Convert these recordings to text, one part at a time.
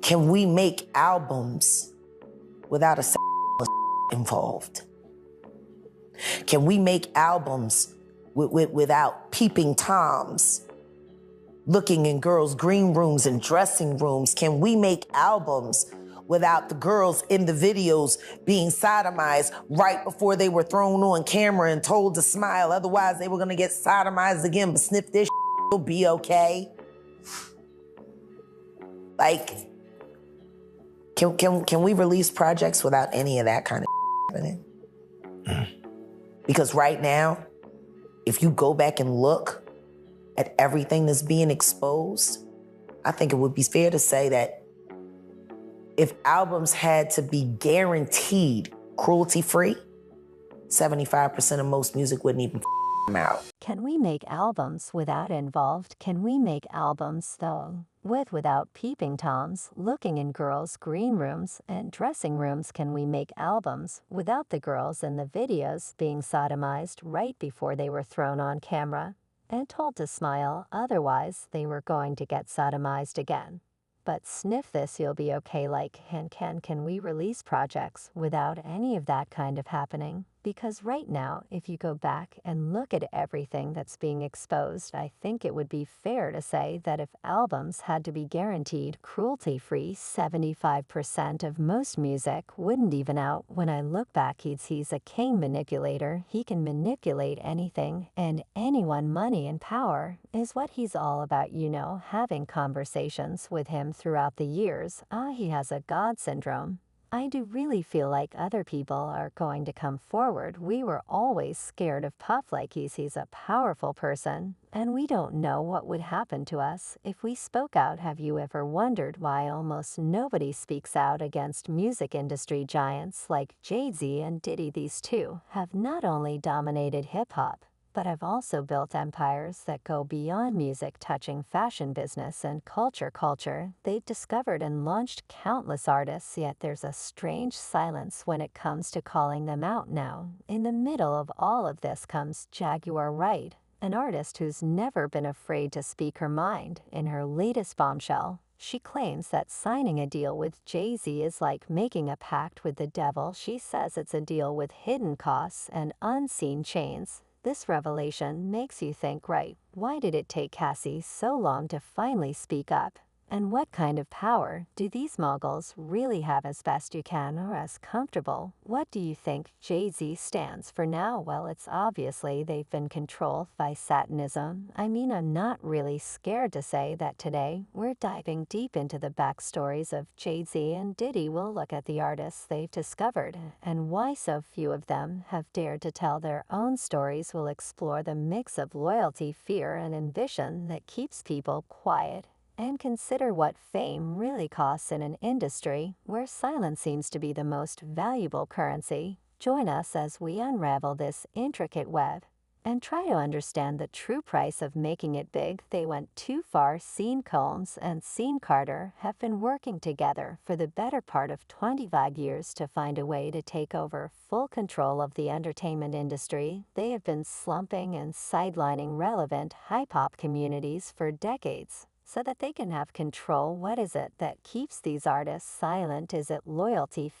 Can we make albums without a involved? Can we make albums without peeping toms looking in girls' green rooms and dressing rooms? Can we make albums without the girls in the videos being sodomized right before they were thrown on camera and told to smile? Otherwise, they were gonna get sodomized again, but sniff this, it'll be okay. Like, can we release projects without any of that kind of happening? Because right now, if you go back and look at everything that's being exposed, I think it would be fair to say that if albums had to be guaranteed cruelty-free, 75% of most music wouldn't even them out. Can we make albums without involved? Can we make albums, though, without peeping toms, looking in girls' green rooms and dressing rooms? Can we make albums without the girls in the videos being sodomized right before they were thrown on camera and told to smile, otherwise they were going to get sodomized again? But sniff this, you'll be okay. Like, and can we release projects without any of that kind of happening? Because right now, if you go back and look at everything that's being exposed, I think it would be fair to say that if albums had to be guaranteed cruelty-free, 75% of most music wouldn't even out. When I look back, he's a king manipulator. He can manipulate anything and anyone. Money and power is what he's all about, you know. Having conversations with him throughout the years, he has a God syndrome. I do really feel like other people are going to come forward. We were always scared of Puff, like he's a powerful person, and we don't know what would happen to us if we spoke out. Have you ever wondered why almost nobody speaks out against music industry giants like Jay-Z and Diddy? These two have not only dominated hip-hop, but have also built empires that go beyond music, touching fashion, business, and culture. They've discovered and launched countless artists, yet there's a strange silence when it comes to calling them out now. In the middle of all of this comes Jaguar Wright, an artist who's never been afraid to speak her mind. In her latest bombshell, she claims that signing a deal with Jay-Z is like making a pact with the devil. She says it's a deal with hidden costs and unseen chains. This revelation makes you think, right, why did it take Cassie so long to finally speak up? And what kind of power do these moguls really have? As best you can, or as comfortable? What do you think Jay-Z stands for now? Well, it's obviously they've been controlled by Satanism. I mean, I'm not really scared to say that today we're diving deep into the backstories of Jay-Z and Diddy. We'll look at the artists they've discovered and why so few of them have dared to tell their own stories. We'll explore the mix of loyalty, fear, and ambition that keeps people quiet, and consider what fame really costs in an industry where silence seems to be the most valuable currency. Join us as we unravel this intricate web and try to understand the true price of making it big. They went too far. Sean Combs and Sean Carter have been working together for the better part of 25 years to find a way to take over full control of the entertainment industry. They have been slumping and sidelining relevant hip-hop communities for decades, so that they can have control. What is it that keeps these artists silent? Is it loyalty,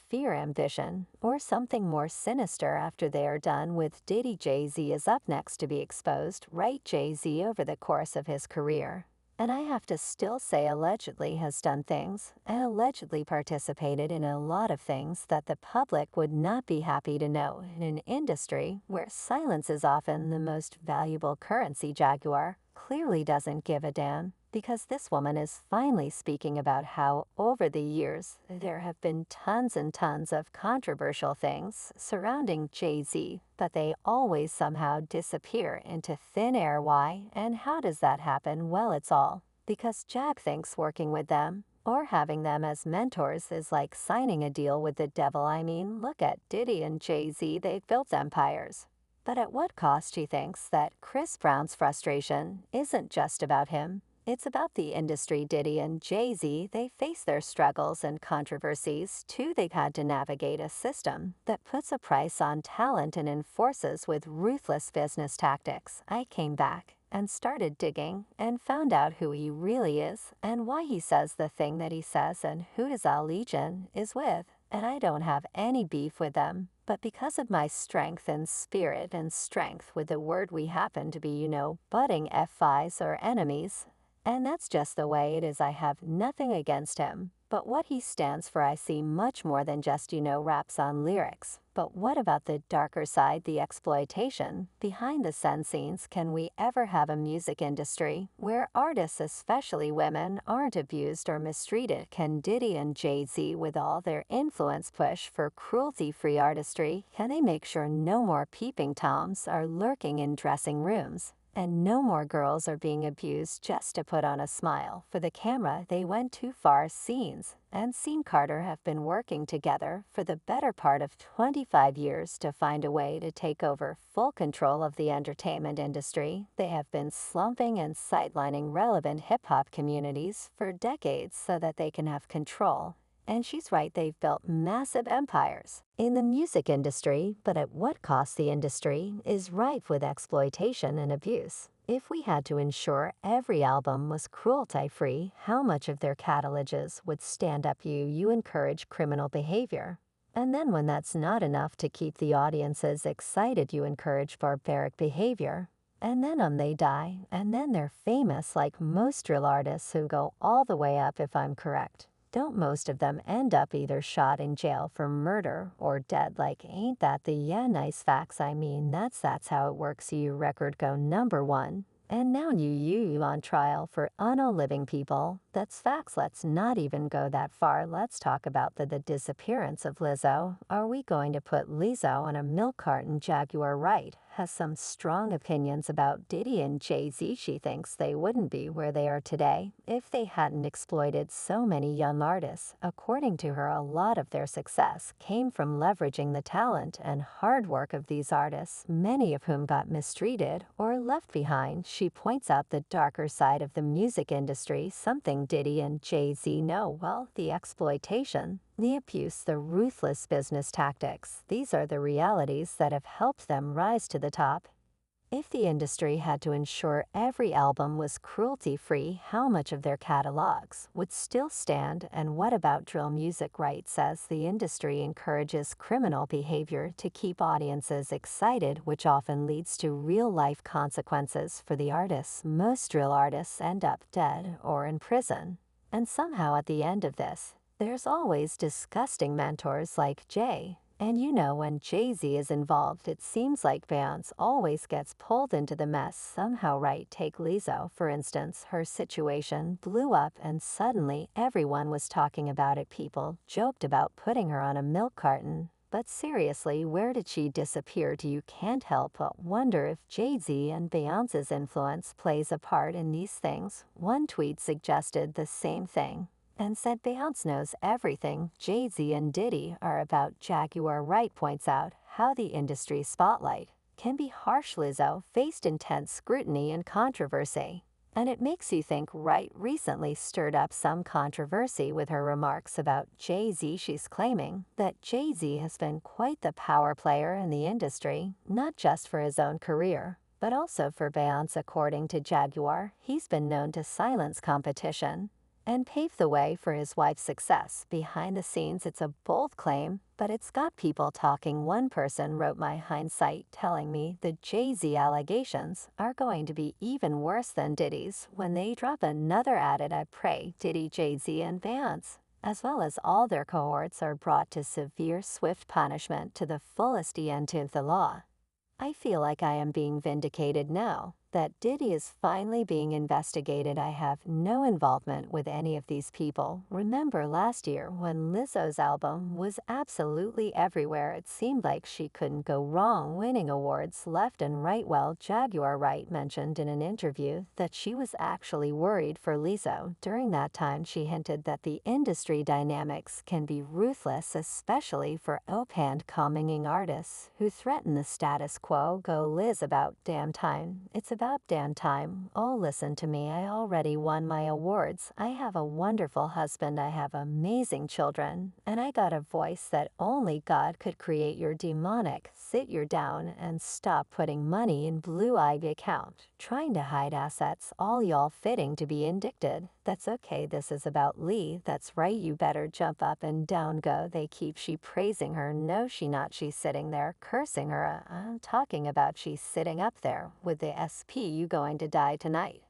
fear, ambition, or something more sinister? After they are done with Diddy, Jay-Z is up next to be exposed. Right, Jay-Z, over the course of his career, and I have to still say allegedly, has done things and allegedly participated in a lot of things that the public would not be happy to know. In an industry where silence is often the most valuable currency, Jaguar clearly doesn't give a damn, because this woman is finally speaking about how over the years there have been tons and tons of controversial things surrounding Jay-Z, but they always somehow disappear into thin air. Why and how does that happen? Well, it's all because Jag thinks working with them or having them as mentors is like signing a deal with the devil. I mean, look at Diddy and Jay-Z, they've built empires. But at what cost? He thinks that Chris Brown's frustration isn't just about him. It's about the industry. Diddy and Jay-Z, they face their struggles and controversies too. They've had to navigate a system that puts a price on talent and enforces with ruthless business tactics. I came back and started digging and found out who he really is and why he says the thing that he says and who his allegiance is with. And I don't have any beef with them, but because of my strength and spirit and strength with the word, we happen to be, butting FIs or enemies. And that's just the way it is. I have nothing against him, but what he stands for I see much more than just, raps on lyrics. But what about the darker side, the exploitation, behind the scenes? Can we ever have a music industry where artists, especially women, aren't abused or mistreated? Can Diddy and Jay-Z, with all their influence, push for cruelty-free artistry? Can they make sure no more peeping toms are lurking in dressing rooms? And no more girls are being abused just to put on a smile for the camera? They went too far. Scenes and Scene Carter have been working together for the better part of 25 years to find a way to take over full control of the entertainment industry. They have been slumping and sidelining relevant hip-hop communities for decades so that they can have control. And she's right, they've built massive empires in the music industry, but at what cost? The industry is rife with exploitation and abuse. If we had to ensure every album was cruelty-free, how much of their catalogs would stand up? You encourage criminal behavior. And then when that's not enough to keep the audiences excited, you encourage barbaric behavior. And then they die, and then they're famous like most drill artists who go all the way up, if I'm correct. Don't most of them end up either shot in jail for murder or dead? Like, ain't that the nice facts? I mean, that's how it works. Your record go #1. And now you on trial for living people. That's facts. Let's not even go that far. Let's talk about the disappearance of Lizzo. Are we going to put Lizzo on a milk carton? Jaguar Wright has some strong opinions about Diddy and Jay-Z. She thinks they wouldn't be where they are today if they hadn't exploited so many young artists. According to her, a lot of their success came from leveraging the talent and hard work of these artists, many of whom got mistreated or left behind. She points out the darker side of the music industry, something Diddy and Jay-Z know well: the exploitation, the abuse, the ruthless business tactics. These are the realities that have helped them rise to the top. If the industry had to ensure every album was cruelty-free, how much of their catalogs would still stand? And what about drill music? Wright says the industry encourages criminal behavior to keep audiences excited, which often leads to real-life consequences for the artists. Most drill artists end up dead or in prison. And somehow at the end of this, there's always disgusting mentors like Jay. And when Jay-Z is involved, it seems like Beyonce always gets pulled into the mess somehow. Right? Take Lizzo, for instance. Her situation blew up and suddenly everyone was talking about it. People joked about putting her on a milk carton. But seriously, where did she disappear? You can't help but wonder if Jay-Z and Beyonce's influence plays a part in these things. One tweet suggested the same thing and said Beyonce knows everything Jay-Z and Diddy are about. Jaguar Wright points out how the industry spotlight can be harsh. Lizzo faced intense scrutiny and controversy, and it makes you think. Wright recently stirred up some controversy with her remarks about Jay-Z. She's claiming that Jay-Z has been quite the power player in the industry, not just for his own career, but also for Beyonce. According to Jaguar, he's been known to silence competition and pave the way for his wife's success. Behind the scenes, it's a bold claim, but it's got people talking. One person wrote, "My hindsight telling me the Jay-Z allegations are going to be even worse than Diddy's when they drop another." Added, "I pray Diddy, Jay-Z, and Vance, as well as all their cohorts, are brought to severe, swift punishment to the fullest extent of the law. I feel like I am being vindicated now that Diddy is finally being investigated. I have no involvement with any of these people." Remember last year when Lizzo's album was absolutely everywhere? It seemed like she couldn't go wrong, winning awards left and right. Well, Jaguar Wright mentioned in an interview that she was actually worried for Lizzo. During that time, she hinted that the industry dynamics can be ruthless, especially for up-and-coming artists who threaten the status quo. Go Liz, about damn time. It's about about damn time. Oh, listen to me. I already won my awards. I have a wonderful husband. I have amazing children. And I got a voice that only God could create. Your demonic. Sit your down and stop putting money in Blue Ivy account. Trying to hide assets. All y'all fitting to be indicted. That's okay. This is about Lee. That's right. You better jump up and down go. They keep she praising her. No, she not. She's sitting there cursing her. I'm talking about she's sitting up there with the SP. You going to die tonight.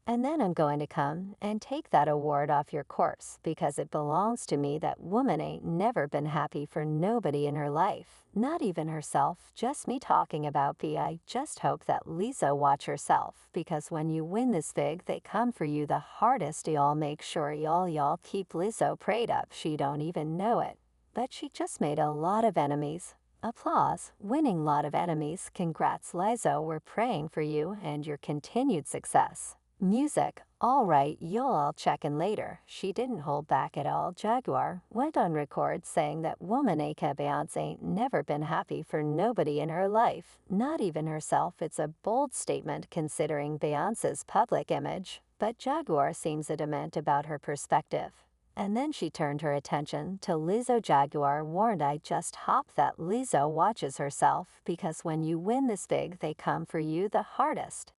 And then I'm going to come and take that award off your corpse because it belongs to me. That woman ain't never been happy for nobody in her life, not even herself. Just me talking about B. I just hope that Lisa watch herself because when you win this big, they come for you the hardest. Y'all make sure y'all keep Lizzo prayed up. She don't even know it, but she just made a lot of enemies. Applause. Winning lot of enemies. Congrats, Lizzo. We're praying for you and your continued success. Music. All right, you'll all check in later. She didn't hold back at all. Jaguar went on record saying that woman aka Beyonce ain't never been happy for nobody in her life, not even herself. It's a bold statement considering Beyonce's public image, but Jaguar seems adamant about her perspective. And then she turned her attention to Lizzo. Jaguar warned, I just hope that Lizzo watches herself because when you win this big, they come for you the hardest.